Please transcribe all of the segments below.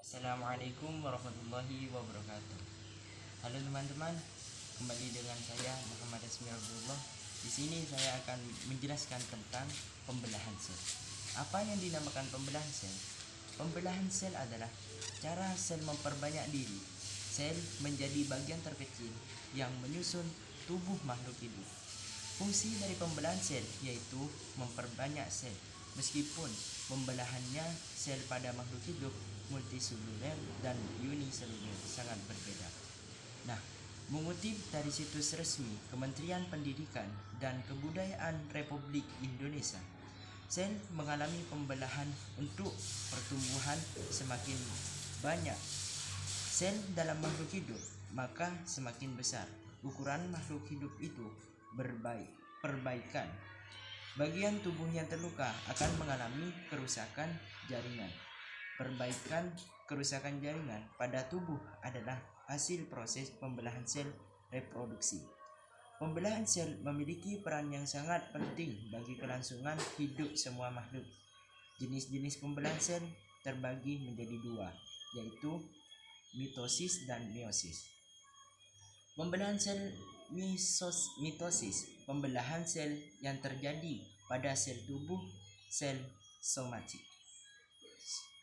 Assalamualaikum warahmatullahi wabarakatuh. Halo teman-teman, kembali dengan saya Muhammad Asmi Abdullah. Di sini saya akan menjelaskan tentang pembelahan sel. Apa yang dinamakan pembelahan sel? Pembelahan sel adalah cara sel memperbanyak diri. Sel menjadi bagian terkecil yang menyusun tubuh makhluk hidup. Fungsi dari pembelahan sel yaitu memperbanyak sel. Meskipun pembelahannya sel pada makhluk hidup multiseluler dan uniseluler sangat berbeda. Nah, mengutip dari situs resmi Kementerian Pendidikan dan Kebudayaan Republik Indonesia, sel mengalami pembelahan untuk pertumbuhan semakin banyak sel dalam makhluk hidup, maka semakin besar ukuran makhluk hidup itu perbaikan. Bagian tubuh yang terluka akan mengalami kerusakan jaringan. Perbaikan kerusakan jaringan pada tubuh adalah hasil proses pembelahan sel reproduksi. Pembelahan sel memiliki peran yang sangat penting bagi kelangsungan hidup semua makhluk. Jenis-jenis pembelahan sel terbagi menjadi dua, yaitu mitosis dan meiosis. Pembelahan sel mitosis, pembelahan sel yang terjadi pada sel tubuh, sel somatik.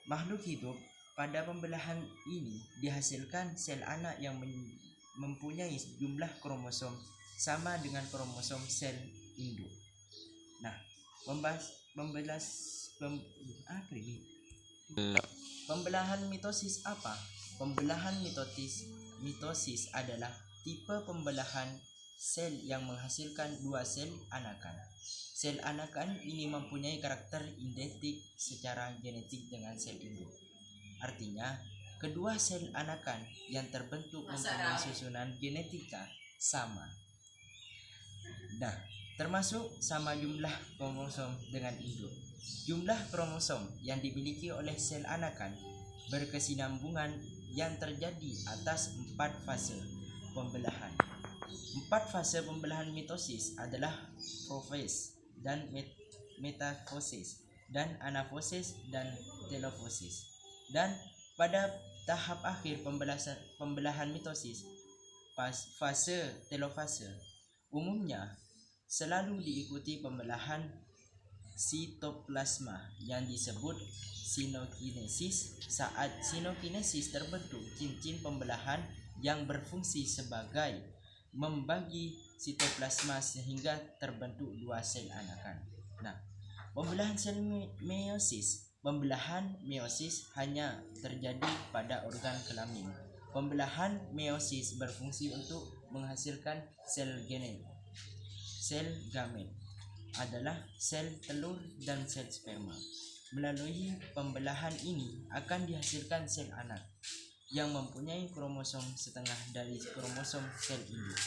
Makhluk hidup pada pembelahan ini dihasilkan sel anak yang mempunyai jumlah kromosom sama dengan kromosom sel induk. Nah, pembelahan mitosis apa? Pembelahan mitosis adalah tipe pembelahan sel yang menghasilkan dua sel anakan. Sel anakan ini mempunyai karakter identik secara genetik dengan sel induk. Artinya, kedua sel anakan yang terbentuk mempunyai susunan genetika sama. Nah, termasuk sama jumlah kromosom dengan induk. Jumlah kromosom yang dimiliki oleh sel anakan berkesinambungan yang terjadi atas 4 fase pembelahan. 4 fase pembelahan mitosis adalah profase dan metafosis dan anafosis dan telofosis. Dan pada tahap akhir pembelahan mitosis, fase telofase, umumnya selalu diikuti pembelahan sitoplasma yang disebut sinokinesis. Saat sinokinesis terbentuk cincin pembelahan yang berfungsi sebagai membagi sitoplasma sehingga terbentuk dua sel anakan. Nah, pembelahan sel meiosis. Pembelahan meiosis hanya terjadi pada organ kelamin. Pembelahan meiosis berfungsi untuk menghasilkan sel gamet. Sel gamet adalah sel telur dan sel sperma. Melalui pembelahan ini akan dihasilkan sel anak yang mempunyai kromosom setengah dari kromosom sel induk.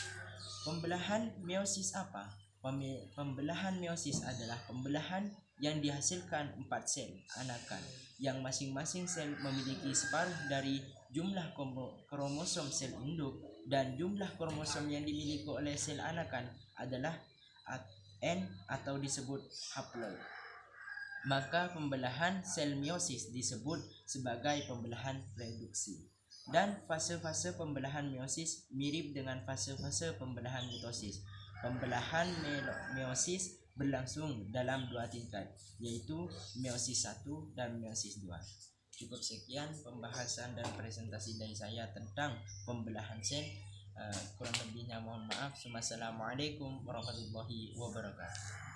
Pembelahan meiosis apa? Pembelahan meiosis adalah pembelahan yang dihasilkan 4 sel anakan yang masing-masing sel memiliki separuh dari jumlah kromosom sel induk, dan jumlah kromosom yang dimiliki oleh sel anakan adalah N atau disebut haploid. Maka pembelahan sel meiosis disebut sebagai pembelahan reduksi. Dan fase-fase pembelahan meiosis mirip dengan fase-fase pembelahan mitosis. Pembelahan meiosis berlangsung dalam 2 tingkat, yaitu meiosis 1 dan meiosis 2. Cukup sekian pembahasan dan presentasi dari saya tentang pembelahan sel. Kurang lebihnya mohon maaf. Wassalamualaikum warahmatullahi wabarakatuh.